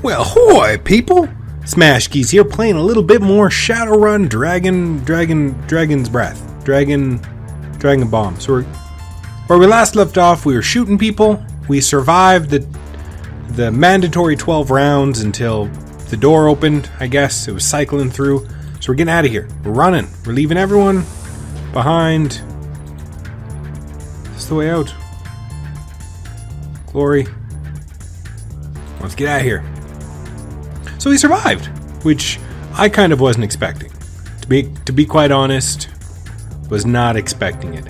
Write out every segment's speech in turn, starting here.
Well, hoy, people! Smashkeys here, playing a little bit more Shadowrun Dragon's Breath. Dragon Bomb. So where we last left off, we were shooting people. We survived the mandatory 12 rounds until the door opened, I guess. It was cycling through. So we're getting out of here. We're running. We're leaving everyone behind. This is the way out. Glory. Let's get out of here. So we survived, which I kind of wasn't expecting. To be quite honest, was not expecting it.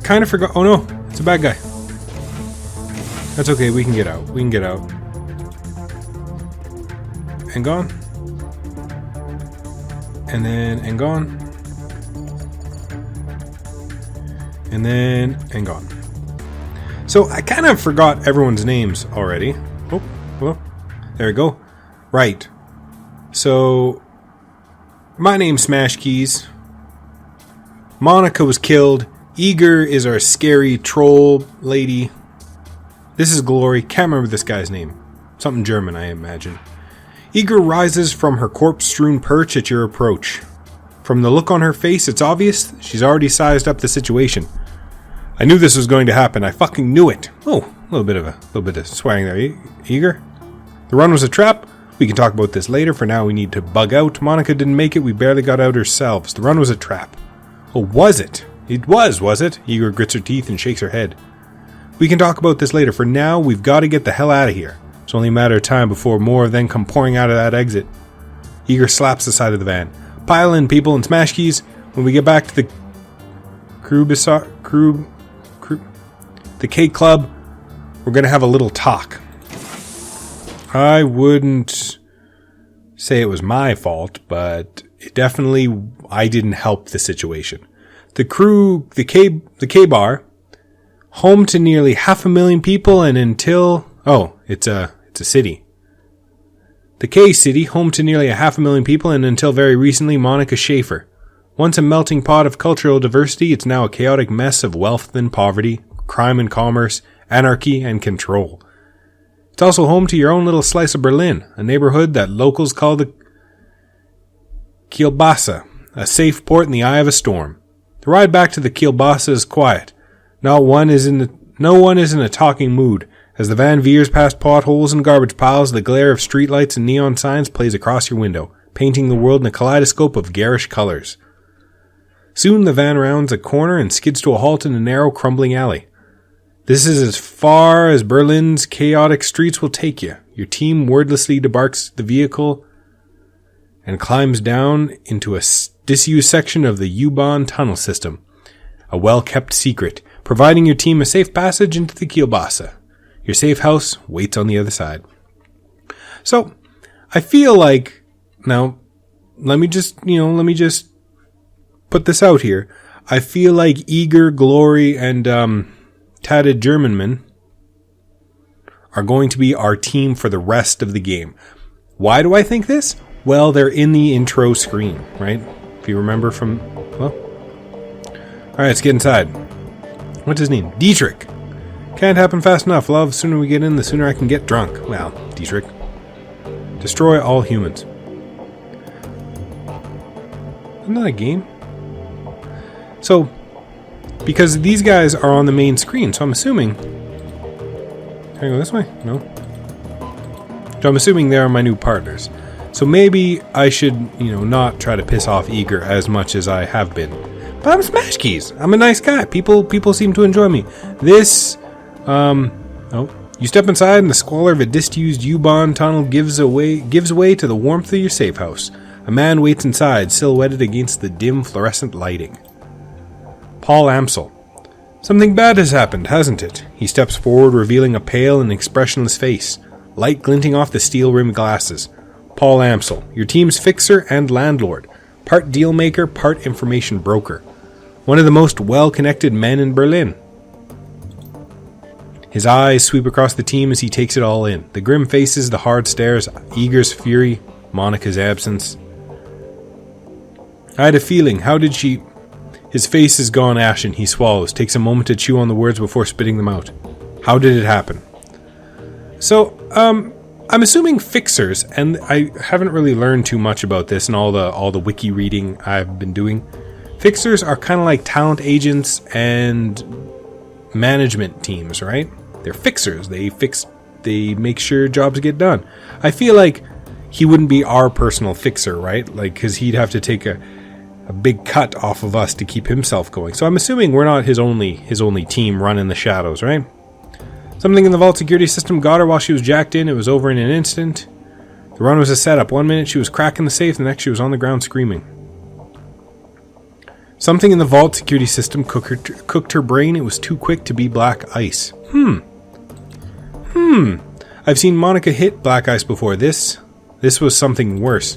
Kind of forgot. Oh no, it's a bad guy. That's okay. We can get out. We can get out. And gone. And then and gone. And then and gone. So I kind of forgot everyone's names already. Oh, well, there we go. Right. So my name's Smashkeys. Monica was killed. Eager is our scary troll lady. This is Glory. Can't remember this guy's name. Something German, I imagine. Eager rises from her corpse-strewn perch at your approach. From the look on her face, it's obvious she's already sized up the situation. I knew this was going to happen. I fucking knew it. Oh, a little bit of swearing there. Eager? The run was a trap. We can talk about this later. For now, we need to bug out. Monica didn't make it. We barely got out ourselves. The run was a trap. Oh, was it? It was it? Eager grits her teeth and shakes her head. We can talk about this later. For now, we've got to get the hell out of here. It's only a matter of time before more of them come pouring out of that exit. Eager slaps the side of the van. Pile in, people, and Smashkeys. When we get back to the the K Club, we're going to have a little talk. I wouldn't say it was my fault, but it definitely, I didn't help the situation. The K Bar, home to nearly 500,000 people, and until, it's a city. The K City, home to nearly 500,000 people, and until very recently, Monica Schaefer. Once a melting pot of cultural diversity, it's now a chaotic mess of wealth and poverty, crime and commerce, anarchy and control. It's also home to your own little slice of Berlin, a neighborhood that locals call the Kielbasa, a safe port in the eye of a storm. The ride back to the Kielbasa is quiet. No one is in a talking mood. As the van veers past potholes and garbage piles, the glare of streetlights and neon signs plays across your window, painting the world in a kaleidoscope of garish colors. Soon the van rounds a corner and skids to a halt in a narrow, crumbling alley. This is as far as Berlin's chaotic streets will take you. Your team wordlessly debarks the vehicle and climbs down into a disused section of the U-Bahn tunnel system, a well-kept secret, providing your team a safe passage into the Kielbasa. Your safe house waits on the other side. So, I feel like, now, let me just put this out here. I feel like Eager, Glory, and Tatted Germanman are going to be our team for the rest of the game. Why do I think this? Well, they're in the intro screen, right? If you remember from, well. Alright, let's get inside. What's his name? Dietrich. Can't happen fast enough, love. The sooner we get in, the sooner I can get drunk. Well, Dietrich. Destroy all humans. Isn't that a game? So, because these guys are on the main screen, so I'm assuming... Can I go this way? No. So I'm assuming they are my new partners. So maybe I should, not try to piss off Eager as much as I have been. But I'm Smashkeys. I'm a nice guy. People seem to enjoy me. This... You step inside and the squalor of a disused U-Bahn tunnel gives way to the warmth of your safe house. A man waits inside, silhouetted against the dim fluorescent lighting. Paul Amsel. Something bad has happened, hasn't it? He steps forward, revealing a pale and expressionless face, light glinting off the steel-rimmed glasses. Paul Amsel, your team's fixer and landlord, part deal-maker, part information broker. One of the most well-connected men in Berlin. His eyes sweep across the team as he takes it all in. The grim faces, the hard stares, Eager's fury, Monica's absence. I had a feeling. How did she... His face is gone ashen. He swallows, takes a moment to chew on the words before spitting them out. How did it happen? So, I'm assuming fixers, and I haven't really learned too much about this in all the wiki reading I've been doing. Fixers are kind of like talent agents and management teams, right? They're fixers. They make sure jobs get done. I feel like he wouldn't be our personal fixer, right? Like, because he'd have to take a big cut off of us to keep himself going. So I'm assuming we're not his only team running the shadows, right? Something in the vault security system got her while she was jacked in. It was over in an instant. The run was a setup. 1 minute she was cracking the safe, the next she was on the ground screaming. Something in the vault security system cooked her brain. It was too quick to be black ice. I've seen Monica hit black ice before. This was something worse.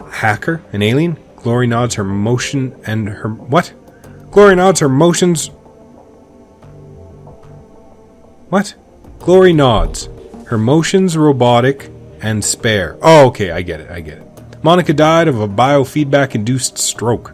A hacker? An alien? Glory nods her motion and her... What? Glory nods her motions... What? Glory nods. Her motions robotic and spare. Oh, okay, I get it. Monica died of a biofeedback-induced stroke.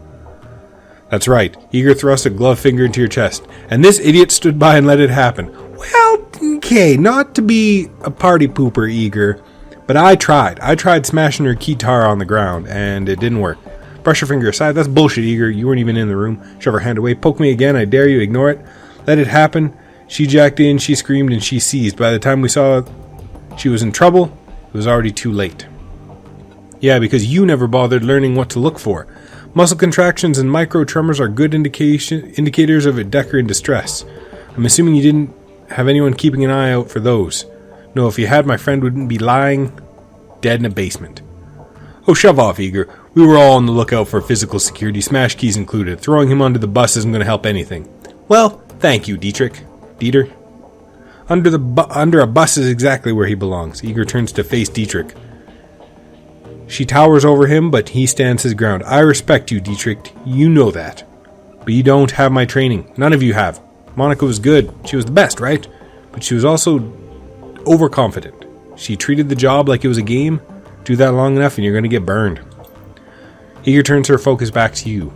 That's right. Eager thrust a glove finger into your chest. And this idiot stood by and let it happen. Well, okay, not to be a party pooper, Eager, but I tried. I tried smashing her guitar on the ground, and it didn't work. Brush your finger aside. That's bullshit, Eager. You weren't even in the room. Shove her hand away. Poke me again. I dare you. Ignore it. Let it happen. She jacked in, she screamed, and she seized. By the time we saw she was in trouble, it was already too late. Yeah, because you never bothered learning what to look for. Muscle contractions and micro tremors are good indicators of a Decker in distress. I'm assuming you didn't have anyone keeping an eye out for those. No, if you had, my friend wouldn't be lying dead in a basement. Oh, shove off, Eager. We were all on the lookout for physical security, Smashkeys included. Throwing him under the bus isn't going to help anything. Well, thank you, Dieter. Under a bus is exactly where he belongs. Eager turns to face Dietrich. She towers over him, but he stands his ground. I respect you, Dietrich. You know that. But you don't have my training. None of you have. Monica was good. She was the best, right? But she was also overconfident. She treated the job like it was a game. Do that long enough and you're going to get burned. Eager turns her focus back to you.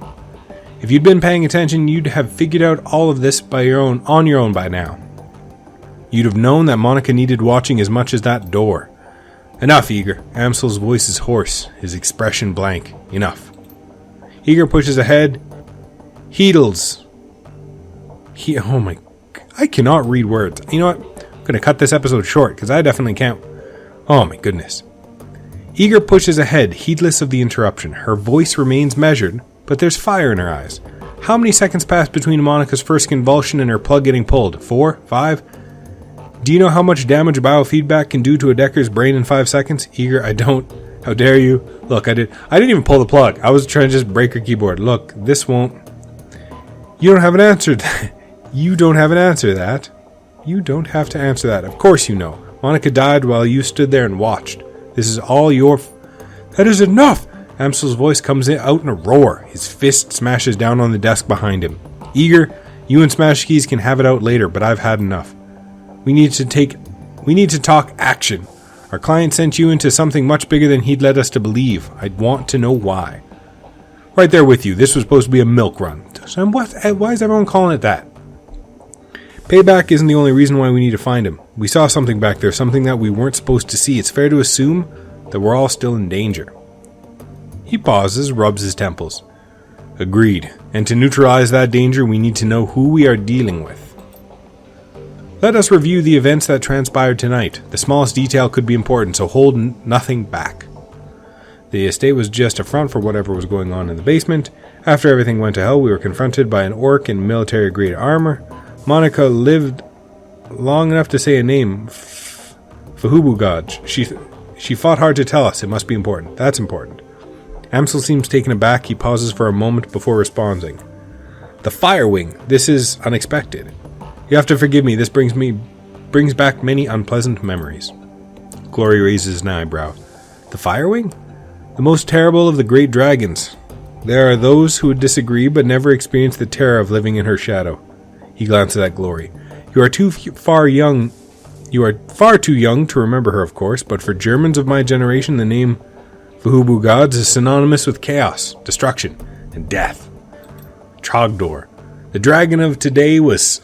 If you'd been paying attention, you'd have figured out all of this on your own by now. You'd have known that Monica needed watching as much as that door. Enough, Eager. Amsel's voice is hoarse, his expression blank. Enough. Eager pushes ahead. Heedles. Oh my... I cannot read words. You know what? I'm going to cut this episode short, because I definitely can't... Oh my goodness. Eager pushes ahead, heedless of the interruption. Her voice remains measured, but there's fire in her eyes. How many seconds passed between Monica's first convulsion and her plug getting pulled? 4? 5? Do you know how much damage biofeedback can do to a Decker's brain in 5 seconds? Eager, I don't. How dare you? Look, I didn't even pull the plug. I was trying to just break her keyboard. Look, this won't... You don't have an answer to that. You don't have an answer to that. You don't have to answer that. Of course you know. Monica died while you stood there and watched. This is all your... That is enough! Amsel's voice comes out in a roar. His fist smashes down on the desk behind him. Eager, you and Smashkeys can have it out later, but I've had enough. We need to talk action. Our client sent you into something much bigger than he'd led us to believe. I'd want to know why. Right there with you. This was supposed to be a milk run. So why is everyone calling it that? Payback isn't the only reason why we need to find him. We saw something back there, something that we weren't supposed to see. It's fair to assume that we're all still in danger. He pauses, rubs his temples. Agreed. And to neutralize that danger, we need to know who we are dealing with. Let us review the events that transpired tonight. The smallest detail could be important, so hold nothing back. The estate was just a front for whatever was going on in the basement. After everything went to hell, we were confronted by an orc in military-grade armor. Monica lived long enough to say a name. Fahubugaj. She fought hard to tell us. It must be important. That's important. Amsel seems taken aback. He pauses for a moment before responding. The Fire Wing. This is unexpected. You have to forgive me. This brings back many unpleasant memories. Glory raises an eyebrow. The Fire Wing? The most terrible of the great dragons. There are those who would disagree but never experience the terror of living in her shadow. He glances at Glory. You are far too young to remember her, of course, but for Germans of my generation, the name Vahubu Gods is synonymous with chaos, destruction, and death. Trogdor. The dragon of today was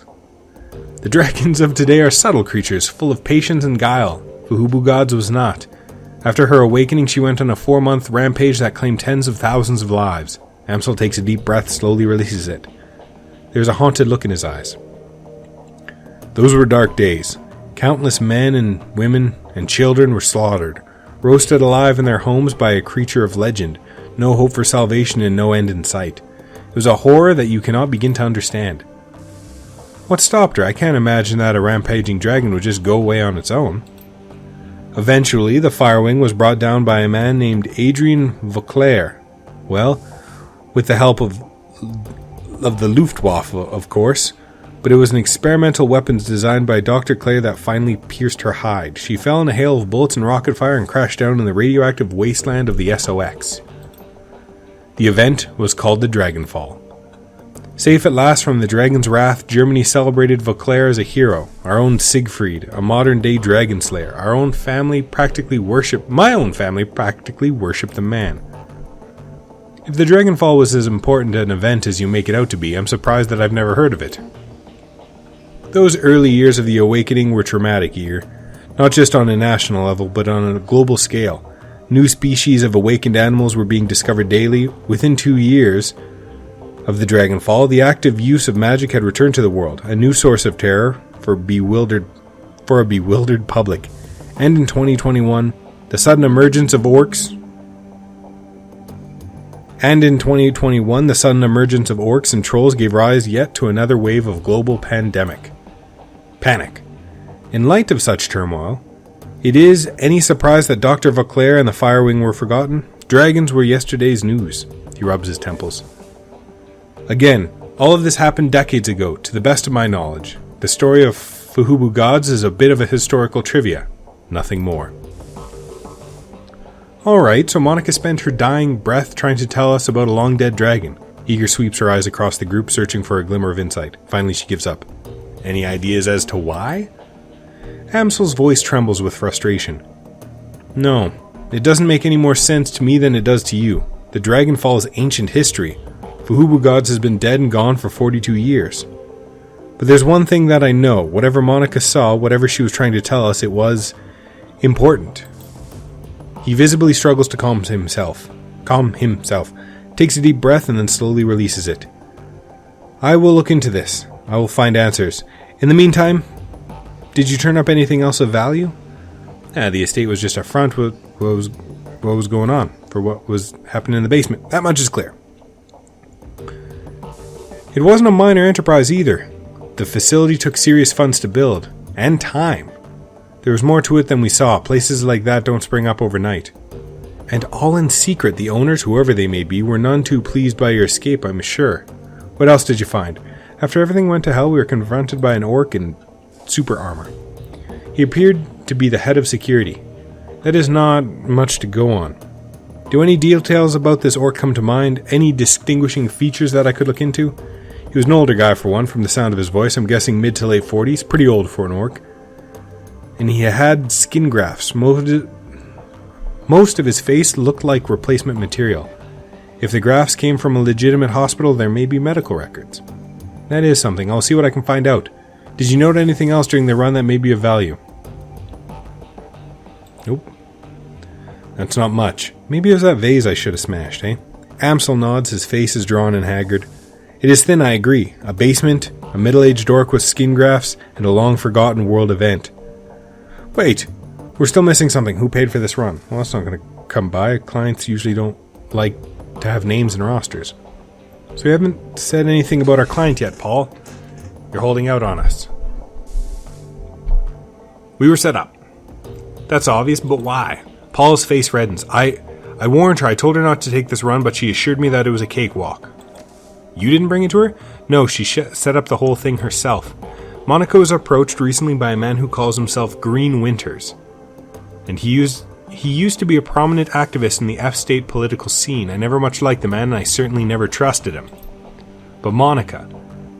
The dragons of today are subtle creatures, full of patience and guile. Fuhubu Gods was not. After her awakening, she went on a 4-month rampage that claimed tens of thousands of lives. Amsel takes a deep breath, slowly releases it. There's a haunted look in his eyes. Those were dark days. Countless men and women and children were slaughtered, roasted alive in their homes by a creature of legend, no hope for salvation and no end in sight. It was a horror that you cannot begin to understand. What stopped her? I can't imagine that a rampaging dragon would just go away on its own. Eventually, the Firewing was brought down by a man named Adrian Vauclair. Well, with the help of the Luftwaffe, of course, but it was an experimental weapons designed by Dr. Claire that finally pierced her hide. She fell in a hail of bullets and rocket fire and crashed down in the radioactive wasteland of the SOX. The event was called the Dragonfall. Safe at last from the dragon's wrath, Germany celebrated Vauclair as a hero, our own Siegfried, a modern-day dragon slayer. My own family practically worshipped the man. If the Dragonfall was as important an event as you make it out to be, I'm surprised that I've never heard of it. Those early years of the Awakening were traumatic year, not just on a national level, but on a global scale. New species of awakened animals were being discovered daily. Within 2 years of the Dragonfall, the active use of magic had returned to the world, a new source of terror for a bewildered public. And in 2021, the sudden emergence of orcs and trolls gave rise yet to another wave of global panic. In light of such turmoil, it is any surprise that Dr. Vauclair and the Firewing were forgotten? Dragons were yesterday's news. He rubs his temples. Again, all of this happened decades ago, to the best of my knowledge. The story of Fuhubu Gods is a bit of a historical trivia. Nothing more. Alright, so Monica spent her dying breath trying to tell us about a long-dead dragon. Eager sweeps her eyes across the group, searching for a glimmer of insight. Finally, she gives up. Any ideas as to why? Amsel's voice trembles with frustration. No, it doesn't make any more sense to me than it does to you. The Dragonfall is ancient history. Fuhubu Gods has been dead and gone for 42 years. But there's one thing that I know. Whatever Monica saw, whatever she was trying to tell us, it was important. He visibly struggles to calm himself. Takes a deep breath and then slowly releases it. I will look into this. I will find answers. In the meantime, did you turn up anything else of value? The estate was just a front with what was going on for what was happening in the basement. That much is clear. It wasn't a minor enterprise either. The facility took serious funds to build, and time. There was more to it than we saw. Places like that don't spring up overnight. And all in secret, the owners, whoever they may be, were none too pleased by your escape, I'm sure. What else did you find? After everything went to hell, we were confronted by an orc in super armor. He appeared to be the head of security. That is not much to go on. Do any details about this orc come to mind? Any distinguishing features that I could look into? He was an older guy for one, from the sound of his voice. I'm guessing mid to late 40s, pretty old for an orc. And he had skin grafts. Most of his face looked like replacement material. If the grafts came from a legitimate hospital, there may be medical records. That is something. I'll see what I can find out. Did you note anything else during the run that may be of value? Nope. That's not much. Maybe it was that vase I should have smashed, eh? Amsel nods, his face is drawn and haggard. It is thin, I agree. A basement, a middle-aged orc with skin grafts, and a long-forgotten world event. Wait, we're still missing something. Who paid for this run? Well, that's not going to come by. Clients usually don't like to have names and rosters. So we haven't said anything about our client yet, Paul. You're holding out on us. We were set up. That's obvious, but why? Paul's face reddens. I warned her. I told her not to take this run, but she assured me that it was a cakewalk. You didn't bring it to her? No, she set up the whole thing herself. Monica was approached recently by a man who calls himself Green Winters. And he used to be a prominent activist in the F State political scene. I never much liked the man, and I certainly never trusted him. But Monica,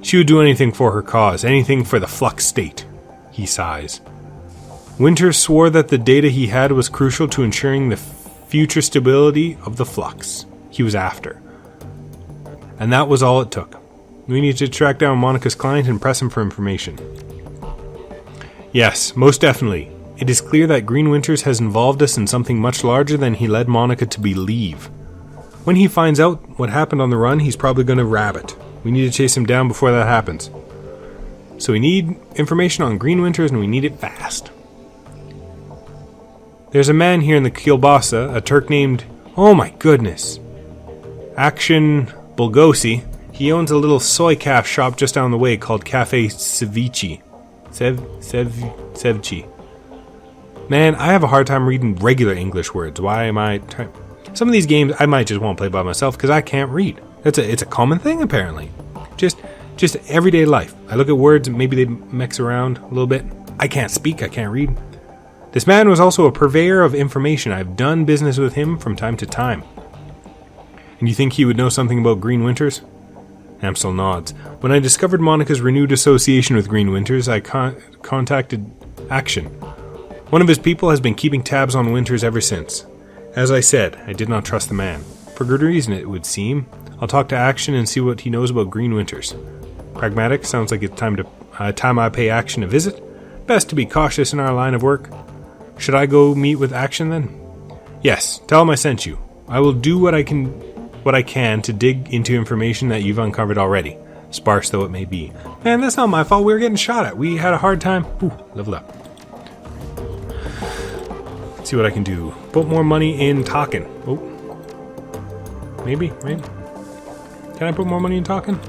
she would do anything for her cause, anything for the Flux State. He sighs. Winters swore that the data he had was crucial to ensuring the future stability of the Flux he was after. And that was all it took. We need to track down Monica's client and press him for information. Yes, most definitely. It is clear that Green Winters has involved us in something much larger than he led Monica to believe. When he finds out what happened on the run, he's probably going to rabbit. We need to chase him down before that happens. So we need information on Green Winters, and we need it fast. There's a man here in the Kielbasa, a Turk named... Oh my goodness. Action Bulgosi. He owns a little soy calf shop just down the way called Cafe Ceviche. Sevci. Man, I have a hard time reading regular English words. Why am I trying... Some of these games I might just want to play by myself because I can't read. It's a common thing apparently. Just everyday life. I look at words and maybe they mix around a little bit. I can't speak, I can't read. This man was also a purveyor of information. I've done business with him from time to time. And you think he would know something about Green Winters? Amsel nods. When I discovered Monica's renewed association with Green Winters, I contacted Action. One of his people has been keeping tabs on Winters ever since. As I said, I did not trust the man. For good reason, it would seem. I'll talk to Action and see what he knows about Green Winters. Pragmatic, sounds like it's time I pay Action a visit. Best to be cautious in our line of work. Should I go meet with Action then? Yes, tell him I sent you. I will do what I can to dig into information that you've uncovered already, sparse though it may be. Man, that's not my fault. We were getting shot at. We had a hard time. Ooh, level up. Let's see what I can do. Put more money in Talkin. Oh. Maybe, right? Can I put more money in Talkin?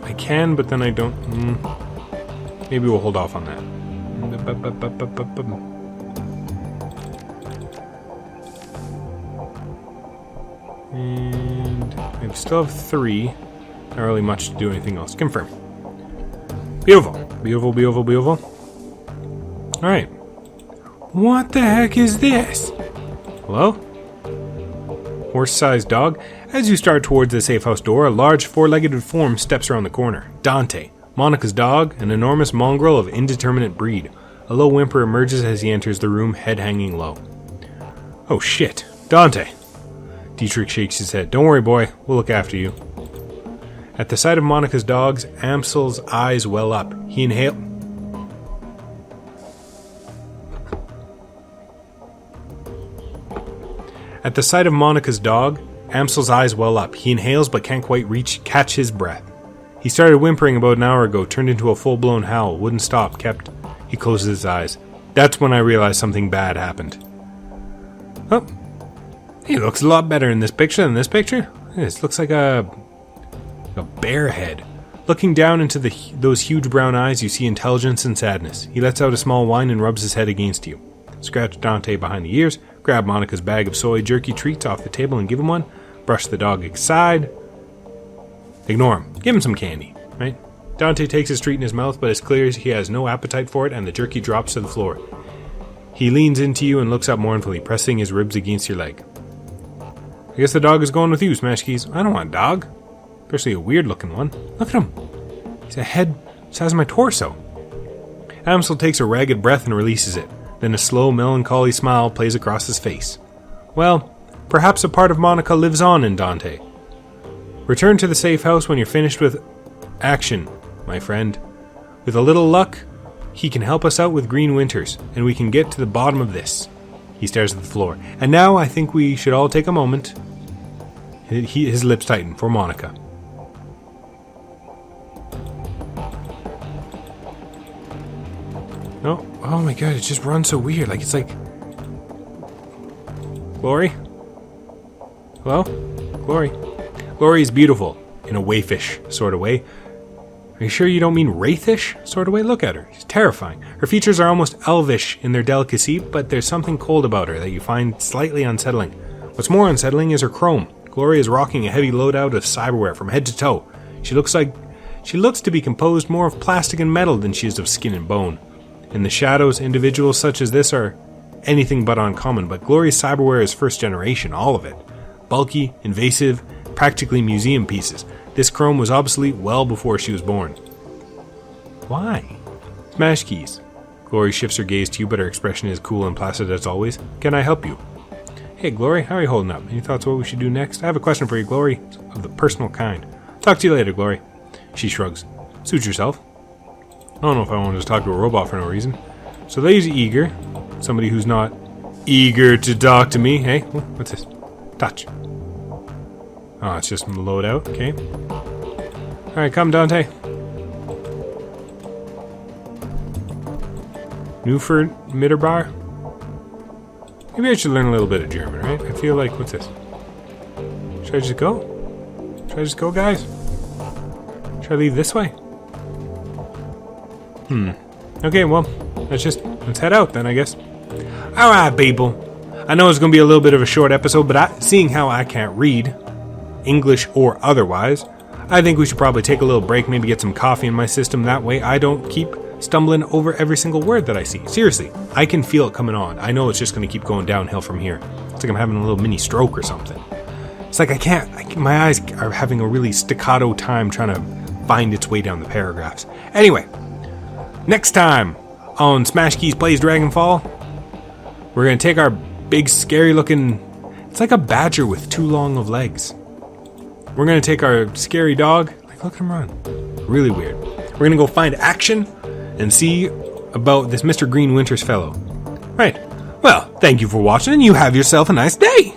I can, but then I don't. Maybe we'll hold off on that. And I still have 3. Not really much to do anything else. Confirm. Beautiful. Beautiful, beautiful, beautiful. Alright. What the heck is this? Hello? Horse-sized dog. As you start towards the safe house door, a large 4-legged form steps around the corner. Dante, Monica's dog, an enormous mongrel of indeterminate breed. A low whimper emerges as he enters the room, head hanging low. Oh shit. Dante. Dietrich shakes his head. Don't worry, boy. We'll look after you. At the sight of Monica's dogs, Amsel's eyes well up. He inhales... At the sight of Monica's dog, Amsel's eyes well up. He inhales but can't quite catch his breath. He started whimpering about an hour ago, turned into a full-blown howl, wouldn't stop, kept... He closes his eyes. That's when I realized something bad happened. Oh. He looks a lot better in this picture than this picture. This looks like a bear head. Looking down into those huge brown eyes, you see intelligence and sadness. He lets out a small whine and rubs his head against you. Scratch Dante behind the ears, grab Monica's bag of soy jerky treats off the table and give him one. Brush the dog aside. Ignore him. Give him some candy, right? Dante takes his treat in his mouth, but it's clear he has no appetite for it, and the jerky drops to the floor. He leans into you and looks up mournfully, pressing his ribs against your leg. I guess the dog is going with you, Smashkeys. I don't want a dog. Especially a weird-looking one. Look at him. He's a head the size of my torso. Amsel takes a ragged breath and releases it. Then a slow, melancholy smile plays across his face. Well, perhaps a part of Monica lives on in Dante. Return to the safe house when you're finished with Action, my friend. With a little luck, he can help us out with Green Winters, and we can get to the bottom of this. He stares at the floor. And now I think we should all take a moment. His lips tighten for Monica. Oh my god, it just runs so weird. Like, it's like... Glory? Hello? Glory. Glory is beautiful, in a waifish sort of way. Are you sure you don't mean wraithish sort of way? Look at her. She's terrifying. Her features are almost elvish in their delicacy, but there's something cold about her that you find slightly unsettling. What's more unsettling is her chrome. Glory is rocking a heavy loadout of cyberware from head to toe. She looks to be composed more of plastic and metal than she is of skin and bone. In the shadows, individuals such as this are anything but uncommon, but Glory's cyberware is first generation, all of it. Bulky, invasive, practically museum pieces. This chrome was obsolete well before she was born. Why? Smashkeys. Glory shifts her gaze to you, but her expression is cool and placid as always. Can I help you? Hey, Glory, how are you holding up? Any thoughts what we should do next? I have a question for you, Glory, of the personal kind. Talk to you later, Glory. She shrugs. Suit yourself. I don't know if I want to just talk to a robot for no reason. So they use eager. Somebody who's not eager to talk to me. Hey, oh, what's this? Touch. Oh, it's just load out. Okay. Alright, come, Dante. Newford Mitterbar? Maybe I should learn a little bit of German, right? I feel like, what's this? Should I just go? Should I just go, guys? Should I leave this way? Okay, well, let's head out then, I guess. Alright, people. I know it's going to be a little bit of a short episode, but seeing how I can't read, English or otherwise, I think we should probably take a little break, maybe get some coffee in my system. That way I don't keep stumbling over every single word that I see. Seriously, I can feel it coming on. I know it's just going to keep going downhill from here. It's like I'm having a little mini stroke or something. It's like my eyes are having a really staccato time trying to find its way down the paragraphs. Anyway, next time on Smashkeys Plays Dragonfall, we're going to take our big scary looking, it's like a badger with too long of legs. We're going to take our scary dog, like look at him run. Really weird. We're going to go find action and see about this Mr. Green Winters fellow. Right. Well, thank you for watching and you have yourself a nice day.